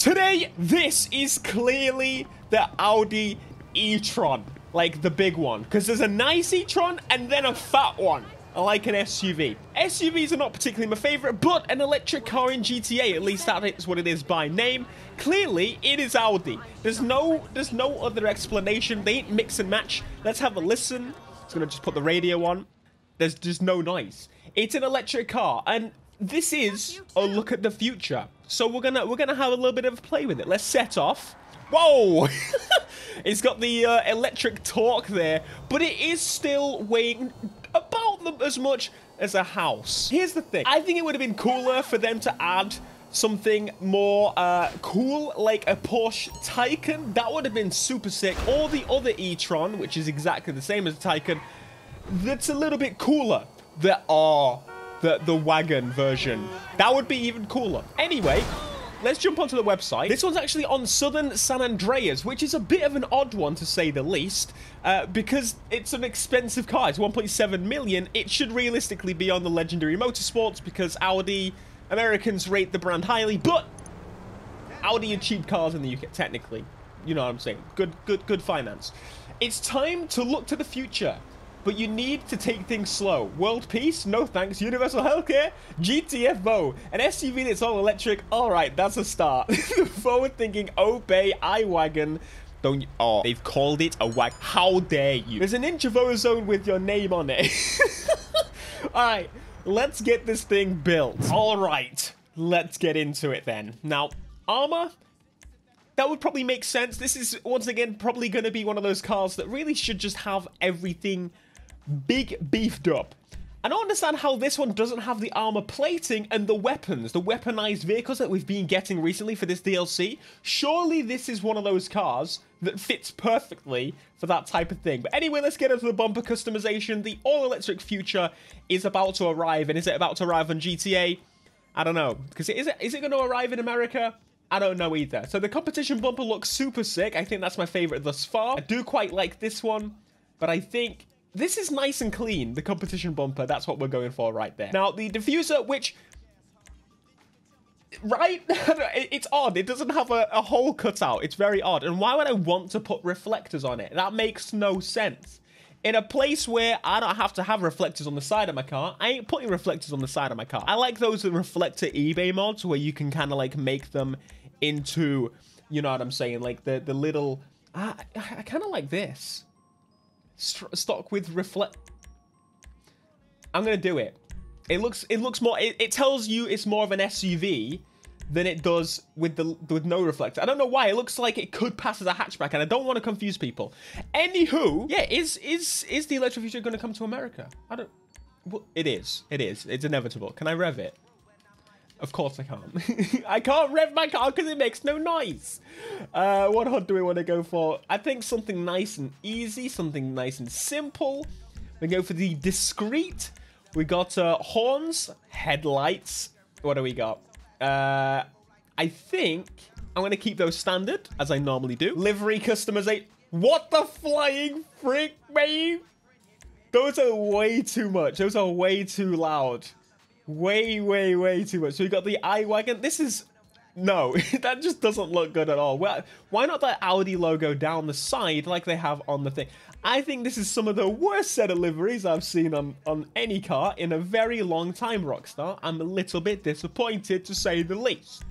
Today, this is clearly the Audi e-tron, like the big one, because there's a nice e-tron and then a fat one, like an SUV. SUVs are not particularly my favorite, but an electric car in GTA, at least that is what it is by name. Clearly, it is Audi. There's no other explanation. They ain't mix and match. Let's have a listen. It's gonna just put the radio on. There's just no noise. It's an electric car, and this is a look at the future. So we're gonna have a little bit of a play with it. Let's set off. Whoa! It's got the electric torque there, but it is still weighing about as much as a house. Here's the thing. I think it would have been cooler for them to add something more cool, like a Porsche Taycan. That would have been super sick. Or the other e-tron, which is exactly the same as the Taycan, that's a little bit cooler. The wagon version. That would be even cooler. Anyway, let's jump onto the website. This one's actually on Southern San Andreas, which is a bit of an odd one to say the least, because it's an expensive car. It's 1.7 million. It should realistically be on the Legendary Motorsports because Audi, Americans rate the brand highly, but Audi are cheap cars in the UK, technically. You know what I'm saying? Good finance. It's time to look to the future. But you need to take things slow. World peace? No thanks. Universal healthcare? GTFO. An SUV that's all electric? Alright, that's a start. Forward thinking, obey, I-Wagen. Don't you? Oh, they've called it a wagon. How dare you? There's an inch of ozone with your name on it. Alright, let's get this thing built. Alright, let's get into it then. Now, armor? That would probably make sense. This is, once again, probably going to be one of those cars that really should just have everything big beefed up. I don't understand how this one doesn't have the armor plating and the weapons, the weaponized vehicles that we've been getting recently for this DLC. Surely this is one of those cars that fits perfectly for that type of thing. But anyway, let's get into the bumper customization. The all-electric future is about to arrive, and is it about to arrive on GTA? I don't know, because is it going to arrive in America? I don't know either. So the competition bumper looks super sick. I think that's my favorite thus far. I do quite like this one, but I think this is nice and clean. The competition bumper, that's what we're going for right there. Now, the diffuser, which, right? It's odd. It doesn't have a hole cut out. It's very odd. And why would I want to put reflectors on it? That makes no sense. In a place where I don't have to have reflectors on the side of my car, I ain't putting reflectors on the side of my car. I like those reflector eBay mods where you can kind of like make them into, you know what I'm saying, like the little, I kind of like this. Stock with reflect. I'm going to do it. It looks more, it tells you it's more of an SUV than it does with no reflector. I don't know why. It looks like it could pass as a hatchback, and I don't want to confuse people. Anywho, yeah, is the electric future going to come to America? I don't. Well, it is. It's inevitable. Can I rev it? Of course I can't. I can't rev my car because it makes no noise. What HUD do we want to go for? I think something nice and easy, something nice and simple. We go for the discreet. We got horns, headlights. What do we got? I think I'm going to keep those standard, as I normally do. Livery customization. What the flying frick, babe? Those are way too much. Those are way too loud. Way too much. So we got the I-Wagen. This is... No, that just doesn't look good at all. Well, why not that Audi logo down the side like they have on the thing? I think this is some of the worst set of liveries I've seen on any car in a very long time, Rockstar. I'm a little bit disappointed, to say the least.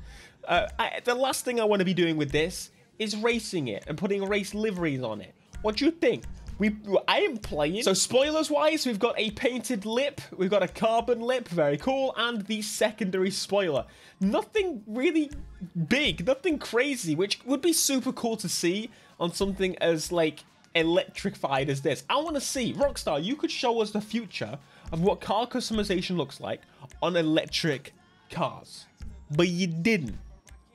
The last thing I want to be doing with this is racing it and putting race liveries on it. What do you think? I am playing. So spoilers wise, we've got a painted lip, we've got a carbon lip, very cool, and the secondary spoiler. Nothing really big, nothing crazy, which would be super cool to see on something as like electrified as this. I want to see, Rockstar, you could show us the future of what car customization looks like on electric cars, but you didn't.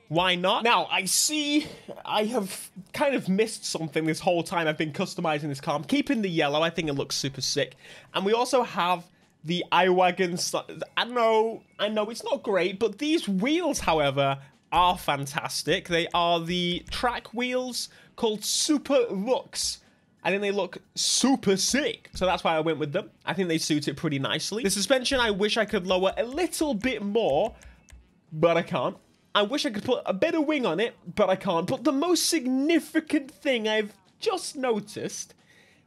Why not? Now, I see I have kind of missed something this whole time I've been customizing this car. I'm keeping the yellow. I think it looks super sick. And we also have the I-Wagen. I know it's not great, but these wheels, however, are fantastic. They are the track wheels called Super Lux. I think they look super sick, so that's why I went with them. I think they suit it pretty nicely. The suspension, I wish I could lower a little bit more, but I can't. I wish I could put a better wing on it, but I can't. But the most significant thing I've just noticed,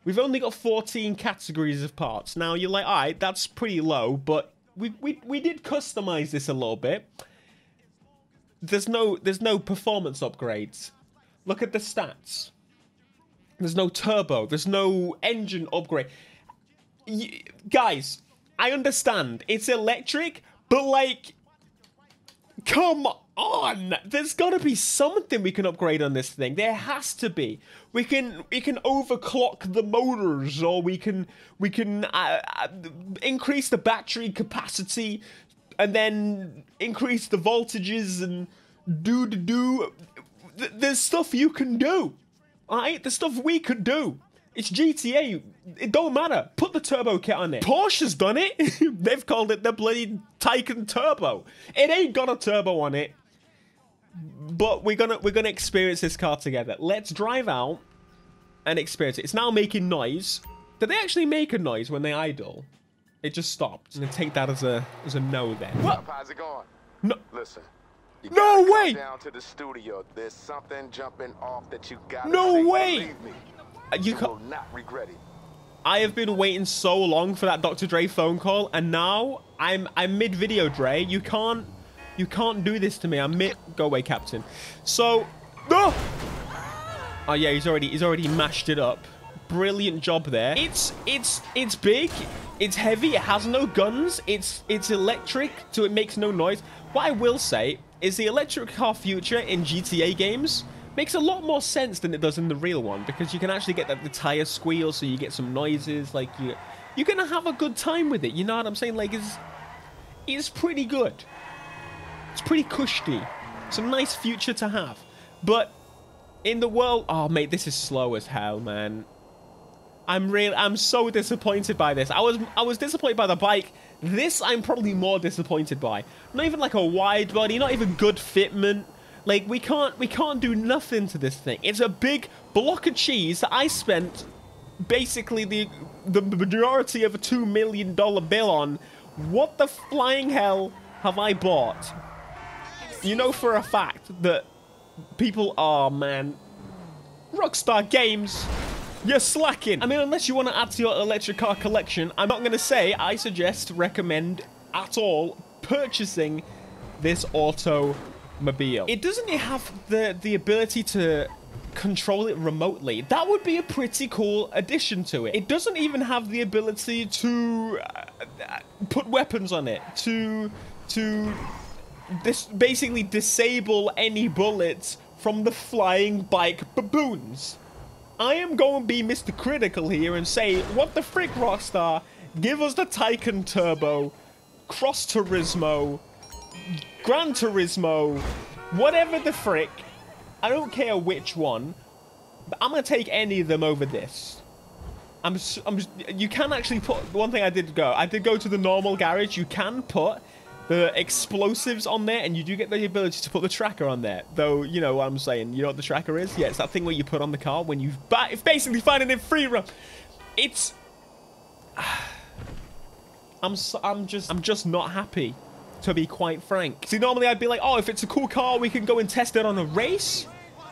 we've only got 14 categories of parts. Now, you're like, all right, that's pretty low, but we did customize this a little bit. There's no performance upgrades. Look at the stats. There's no turbo. There's no engine upgrade. Guys, I understand. It's electric, but like, come on. There's got to be something we can upgrade on this thing. There has to be. We can overclock the motors, or we can increase the battery capacity, and then increase the voltages and do. There's stuff you can do. Alright? There's stuff we could do. It's GTA. It don't matter. Put the turbo kit on it. Porsche's done it. They've called it the bloody Taycan Turbo. It ain't got a turbo on it. But we're gonna experience this car together. Let's drive out and experience it. It's now making noise. Did they actually make a noise when they idle? It just stopped. I'm gonna take that as a no then. What? How's it going? No. Listen. No way! Down to the studio. There's something jumping off that you got. No way! Believe me. You will not regret it. I have been waiting so long for that Dr. Dre phone call, and now I'm mid-video, Dre. You can't do this to me. I'm mid. Go away, Captain. So, no. Oh yeah, he's already mashed it up. Brilliant job there. It's big. It's heavy. It has no guns. It's electric, so it makes no noise. What I will say is the electric car future in GTA games makes a lot more sense than it does in the real one, because you can actually get the tire squeal, so you get some noises. Like you're gonna have a good time with it. You know what I'm saying? Like it's pretty good. It's pretty cushy. It's a nice future to have. But in the world, oh mate, this is slow as hell, man. I'm so disappointed by this. I was disappointed by the bike. This I'm probably more disappointed by. Not even like a wide body, not even good fitment. Like we can't do nothing to this thing. It's a big block of cheese that I spent basically the majority of a $2 million bill on. What the flying hell have I bought? You know for a fact that people are, man, Rockstar Games, you're slacking. I mean, unless you want to add to your electric car collection, I'm not going to say I recommend at all purchasing this automobile. It doesn't have the ability to control it remotely. That would be a pretty cool addition to it. It doesn't even have the ability to put weapons on it, to basically disable any bullets from the flying bike baboons. I am going to be Mr. Critical here and say, what the frick, Rockstar? Give us the Taycan Turbo, Cross Turismo, Gran Turismo, whatever the frick. I don't care which one, but I'm going to take any of them over this. You can actually put, one thing I did go to the normal garage. You can put the explosives on there, and you do get the ability to put the tracker on there. Though, you know what I'm saying. You know what the tracker is? Yeah, it's that thing where you put on the car when you it's basically finding it free run. It's I'm just not happy, to be quite frank. See, normally I'd be like, oh, if it's a cool car, we can go and test it on a race.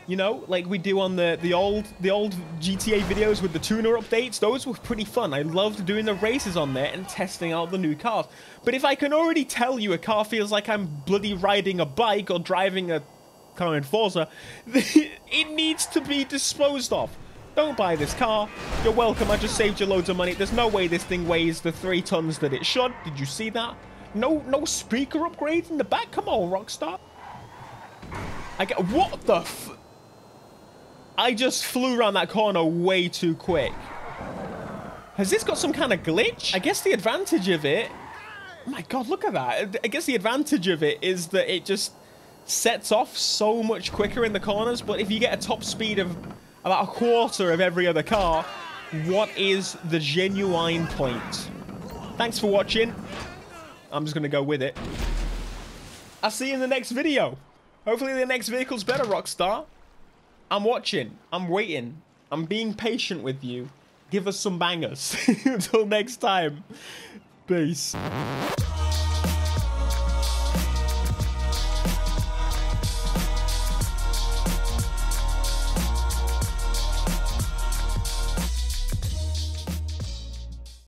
You know, like we do on the old GTA videos with the tuner updates. Those were pretty fun. I loved doing the races on there and testing out the new cars. But if I can already tell you a car feels like I'm bloody riding a bike or driving a car in Forza, it needs to be disposed of. Don't buy this car. You're welcome. I just saved you loads of money. There's no way this thing weighs the 3 tons that it should. Did you see that? No speaker upgrades in the back? Come on, Rockstar. What the f... I just flew around that corner way too quick. Has this got some kind of glitch? I guess the advantage of it... Oh my god, look at that. I guess the advantage of it is that it just sets off so much quicker in the corners. But if you get a top speed of about a quarter of every other car, what is the genuine point? Thanks for watching. I'm just going to go with it. I'll see you in the next video. Hopefully the next vehicle's better, Rockstar. I'm watching. I'm waiting. I'm being patient with you. Give us some bangers. Until next time. Peace.